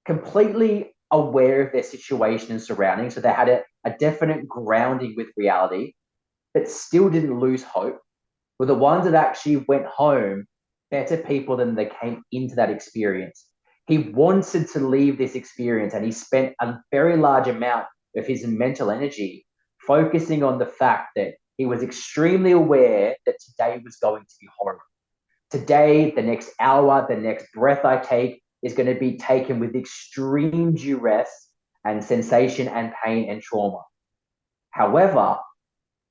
completely aware of their situation and surroundings. So they had a definite grounding with reality, but still didn't lose hope, were the ones that actually went home better people than they came into that experience. He wanted to leave this experience and he spent a very large amount of his mental energy focusing on the fact that he was extremely aware that today was going to be horrible. Today, the next hour, the next breath I take is going to be taken with extreme duress and sensation and pain and trauma. However,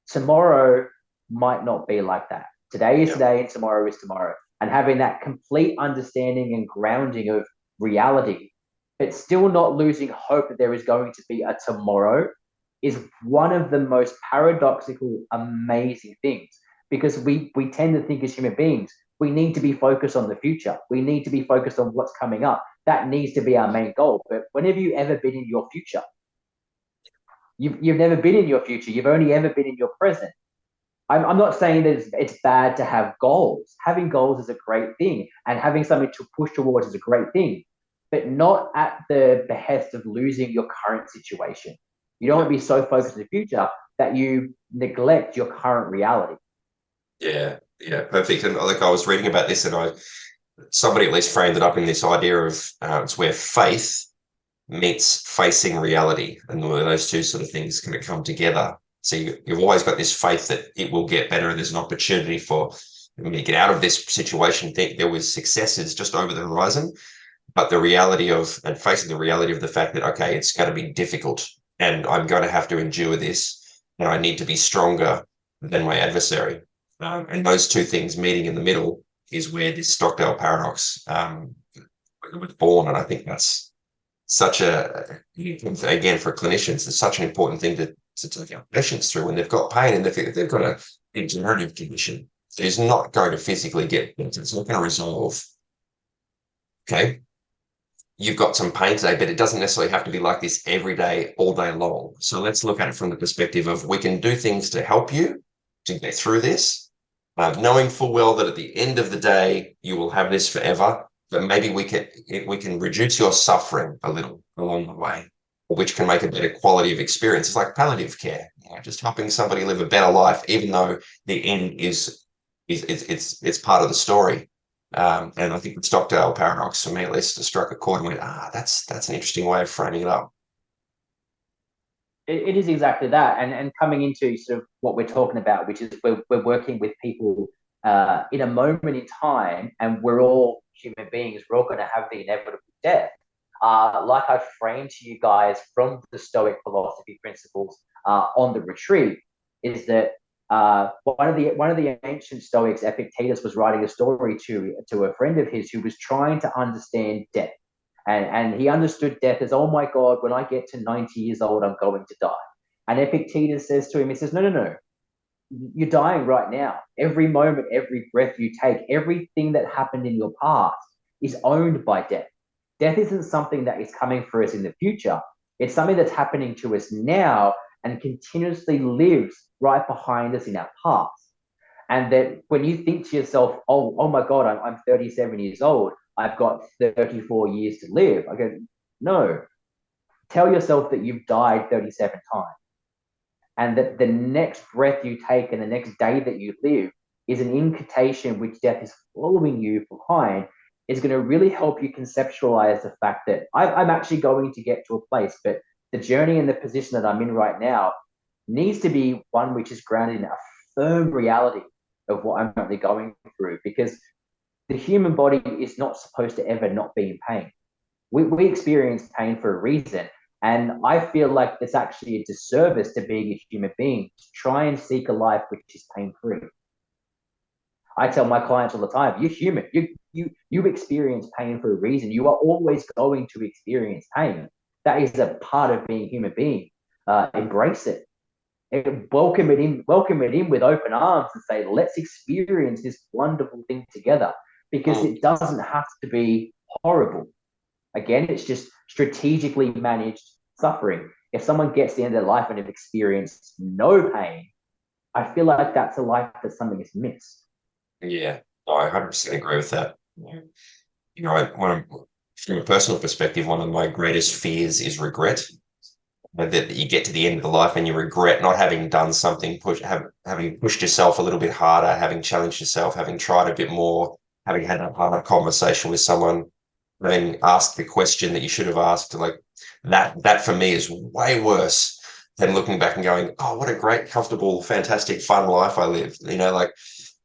tomorrow might not be like that. Today is today and tomorrow is tomorrow. And having that complete understanding and grounding of reality, but still not losing hope that there is going to be a tomorrow is one of the most paradoxical, amazing things, because we tend to think as human beings, we need to be focused on the future. We need to be focused on what's coming up. That needs to be our main goal. But when have you ever been in your future? You've never been in your future. You've only ever been in your present. I'm not saying that it's bad to have goals. Having goals is a great thing, and having something to push towards is a great thing, but not at the behest of losing your current situation. You don't want to be so focused in the future that you neglect your current reality. Yeah, yeah, perfect. And like I was reading about this, and somebody at least framed it up in this idea of it's where faith meets facing reality, and those two sort of things can come together. So you've always got this faith that it will get better, and there's an opportunity for when you get out of this situation. There was successes just over the horizon, but the reality of and facing the reality of the fact that okay, it's going to be difficult, and I'm going to have to endure this, and I need to be stronger than my adversary. And those two things meeting in the middle is where this Stockdale paradox was born, and I think that's such a again for clinicians, it's such an important thing to take our patients through when they've got pain and they've got a degenerative condition. It's not going to physically get better. It's not going to resolve. Okay, you've got some pain today, but it doesn't necessarily have to be like this every day, all day long. So let's look at it from the perspective of we can do things to help you to get through this, knowing full well that at the end of the day you will have this forever. But maybe we can reduce your suffering a little along the way, which can make a better quality of experience. It's like palliative care, just helping somebody live a better life, even though the end is it's part of the story. And I think the Stockdale paradox, for me at least, struck a chord and went, that's an interesting way of framing it up. It is exactly that, and coming into sort of what we're talking about, which is we're working with people in a moment in time, and we're all human beings. We're all going to have the inevitable death. Like I framed to you guys from the Stoic philosophy principles on the retreat, is that one of the ancient Stoics, Epictetus, was writing a story to a friend of his who was trying to understand death. And he understood death as, oh my God, when I get to 90 years old, I'm going to die. And Epictetus says to him, he says, no, no, no, you're dying right now. Every moment, every breath you take, everything that happened in your past is owned by death. Death isn't something that is coming for us in the future. It's something that's happening to us now and continuously lives right behind us in our past. And that when you think to yourself, oh my God, I'm 37 years old, I've got 34 years to live. I go, no, tell yourself that you've died 37 times, and that the next breath you take and the next day that you live is an invitation which death is following you behind, is going to really help you conceptualize the fact that I'm actually going to get to a place, but the journey and the position that I'm in right now needs to be one which is grounded in a firm reality of what I'm currently going through, because the human body is not supposed to ever not be in pain. We experience pain for a reason. And I feel like it's actually a disservice to being a human being to try and seek a life which is pain-free. I tell my clients all the time, you're human. You experience pain for a reason. You are always going to experience pain. That is a part of being a human being. Embrace it. Welcome it in with open arms and say, let's experience this wonderful thing together, because it doesn't have to be horrible. Again, it's just strategically managed suffering. If someone gets to the end of their life and have experienced no pain, I feel like that's a life that something is missed. Yeah, I 100% agree with that. From a personal perspective, one of my greatest fears is regret. That you get to the end of the life and you regret not having done something, having pushed yourself a little bit harder, having challenged yourself, having tried a bit more, having had a harder conversation with someone, having asked the question that you should have asked. Like that for me is way worse than looking back and going, oh, what a great, comfortable, fantastic, fun life I lived. You don't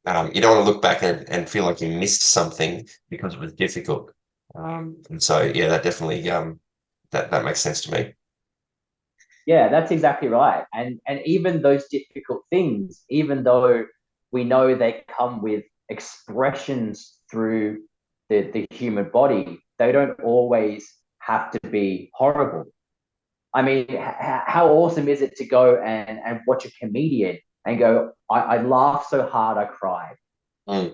want to look back and feel like you missed something because it was difficult. And so, yeah, that definitely that makes sense to me. Yeah, that's exactly right. And even those difficult things, even though we know they come with expressions through the human body, they don't always have to be horrible. I mean, how awesome is it to go and watch a comedian and go, I laughed so hard I cried. Mm.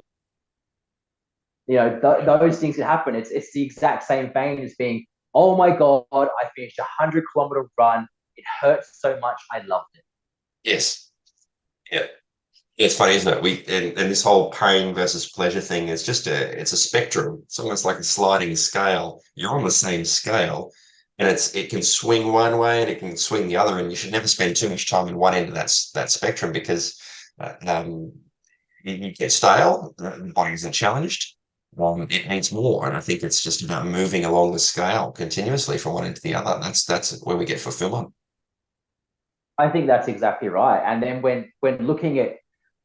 You know, those things can happen. It's the exact same vein as being, oh my God, I finished a 100-kilometer run. It hurts so much. I loved it. Yes. Yeah. It's funny, isn't it? And this whole pain versus pleasure thing is just it's a spectrum. It's almost like a sliding scale. You're on the same scale, and it can swing one way and it can swing the other. And you should never spend too much time in one end of that spectrum because you get stale, the body isn't challenged. It needs more, and I think it's just about moving along the scale continuously from one end to the other. That's where we get fulfillment. I think that's exactly right. And then when looking at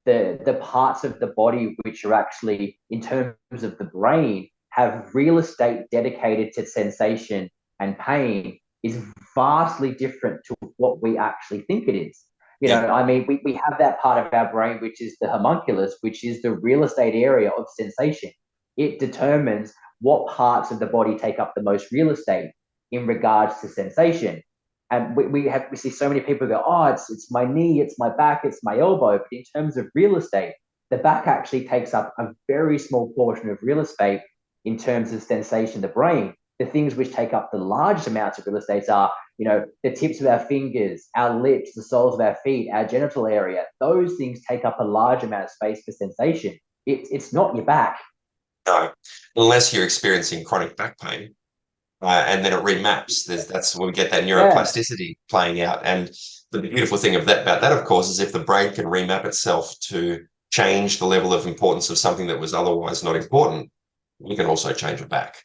the parts of the body which are actually, in terms of the brain, have real estate dedicated to sensation and pain is vastly different to what we actually think it is. You Yeah. know, I mean, we have that part of our brain which is the homunculus, which is the real estate area of sensation. It determines what parts of the body take up the most real estate in regards to sensation. And we see so many people go, oh, it's my knee, it's my back, it's my elbow. But in terms of real estate, the back actually takes up a very small portion of real estate in terms of sensation. The brain, the things which take up the largest amounts of real estate are, you know, the tips of our fingers, our lips, the soles of our feet, our genital area. Those things take up a large amount of space for sensation. It's not your back. No, unless you're experiencing chronic back pain. And then it remaps. That's when we get that Yeah, neuroplasticity playing out. And the beautiful thing about that, of course, is if the brain can remap itself to change the level of importance of something that was otherwise not important, we can also change it back.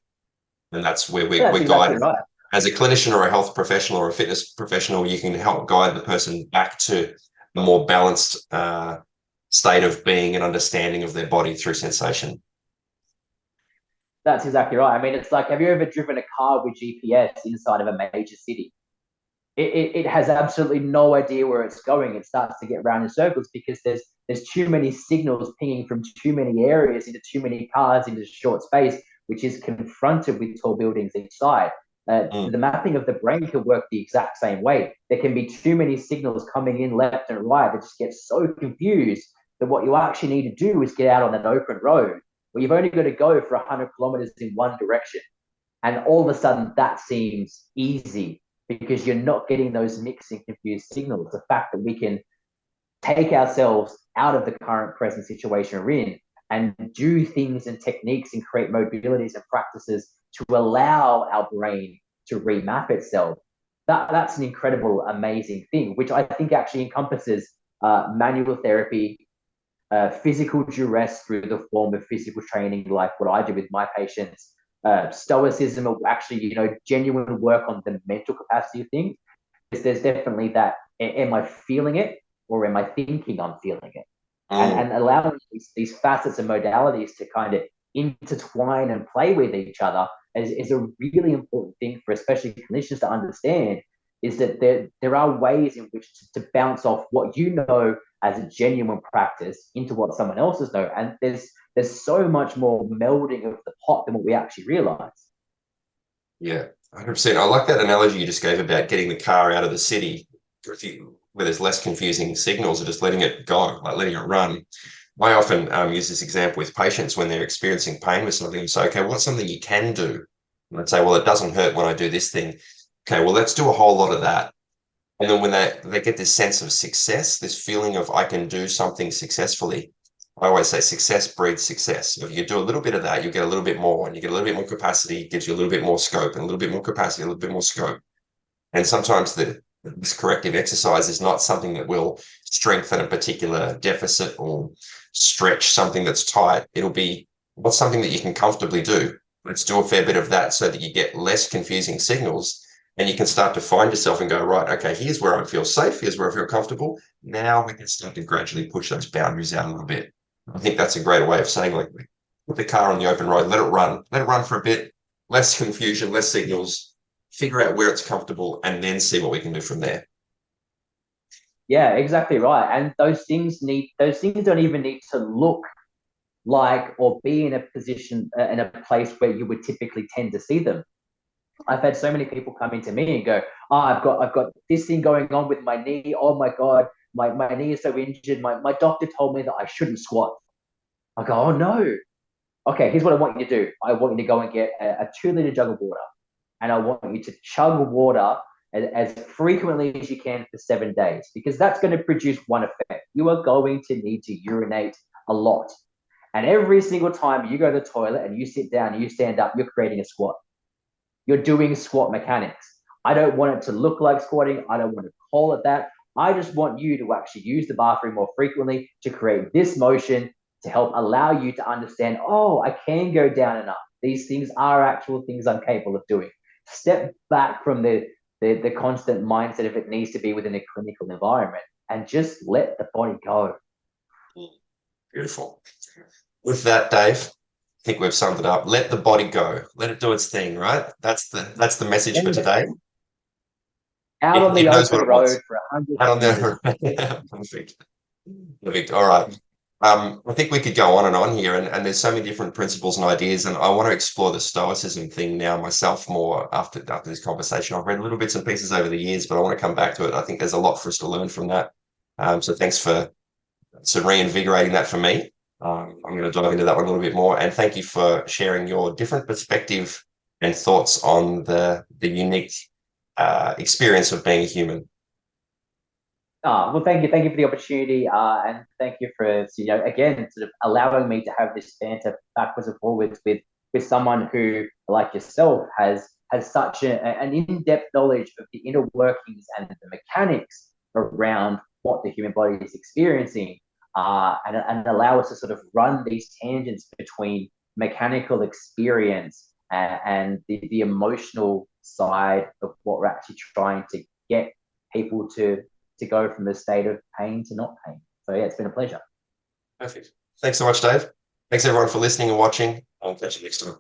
And that's where that's we're exactly guided. right. As a clinician or a health professional or a fitness professional, you can help guide the person back to a more balanced state of being and understanding of their body through sensation. That's exactly right. I mean, it's like, have you ever driven a car with GPS inside of a major city? It has absolutely no idea where it's going. It starts to get round in circles because there's too many signals pinging from too many areas into too many cars into short space, which is confronted with tall buildings each side. Mm. The mapping of the brain can work the exact same way. There can be too many signals coming in left and right that just get so confused that what you actually need to do is get out on an open road where you've only got to go for 100 kilometers in one direction. And all of a sudden, that seems easy because you're not getting those mixed and confused signals. The fact that we can take ourselves out of the current present situation we're in and do things and techniques and create modalities and practices to allow our brain to remap itself. That's an incredible, amazing thing, which I think actually encompasses manual therapy, physical duress through the form of physical training, like what I do with my patients, stoicism, or actually, you know, genuine work on the mental capacity of things. There's definitely that. Am I feeling it, or am I thinking I'm feeling it? Mm. And allowing these facets and modalities to kind of intertwine and play with each other is a really important thing for especially clinicians to understand, is that there are ways in which to bounce off what you know as a genuine practice into what someone else's know. And there's so much more melding of the pot than what we actually realize. Yeah, 100%. I like that analogy you just gave about getting the car out of the city where there's less confusing signals or just letting it go, like letting it run. I often use this example with patients when they're experiencing pain with something and say, okay, what's something you can do? And I'd say, well, it doesn't hurt when I do this thing. Okay, well, let's do a whole lot of that. And then when they get this sense of success, this feeling of I can do something successfully, I always say success breeds success. If you do a little bit of that, you get a little bit more, and you get a little bit more capacity, gives you a little bit more scope, and a little bit more capacity, a little bit more scope. And sometimes this corrective exercise is not something that will strengthen a particular deficit or stretch something that's tight. It'll be what's something that you can comfortably do. Let's do a fair bit of that so that you get less confusing signals and you can start to find yourself and go, right, okay, here's where I feel safe. Here's where I feel comfortable. Now we can start to gradually push those boundaries out a little bit. I think that's a great way of saying, like, put the car on the open road, let it run for a bit, less confusion, less signals, figure out where it's comfortable, and then see what we can do from there. Yeah, exactly right. And those things don't even need to look like, or be in a position, in a place where you would typically tend to see them. I've had so many people come into me and go, "Oh, I've got this thing going on with my knee. Oh my God, my knee is so injured. My doctor told me that I shouldn't squat." I go, "Oh no." Okay, here's what I want you to do. I want you to go and get a 2 liter jug of water, and I want you to chug water as frequently as you can for 7 days, because that's going to produce one effect. You are going to need to urinate a lot. And every single time you go to the toilet and you sit down and you stand up, you're creating a squat. You're doing squat mechanics. I don't want it to look like squatting. I don't want to call it that. I just want you to actually use the bathroom more frequently to create this motion to help allow you to understand, oh, I can go down and up. These things are actual things I'm capable of doing. Step back from the constant mindset of it needs to be within a clinical environment, and just let the body go. Beautiful. With that, Dave, I think we've summed it up. Let the body go. Let it do its thing, right? That's the message for today. Out on It the knows what open it wants. road for 100 Out on meters. the perfect. Perfect. All right. I think we could go on and on here, and there's so many different principles and ideas, and I want to explore the stoicism thing now myself more after this conversation. I've read little bits and pieces over the years, but I want to come back to it. I think there's a lot for us to learn from that. So thanks for reinvigorating that for me. I'm going to dive into that one a little bit more, and thank you for sharing your different perspective and thoughts on the unique experience of being a human. Well, thank you for the opportunity, and thank you for, again, sort of allowing me to have this banter backwards and forwards with someone who, like yourself, has such an in-depth knowledge of the inner workings and the mechanics around what the human body is experiencing, and allow us to sort of run these tangents between mechanical experience and the emotional side of what we're actually trying to get people to go from the state of pain to not pain. So yeah, it's been a pleasure. Perfect. Thanks so much, Dave. Thanks everyone for listening and watching. I'll catch you next time.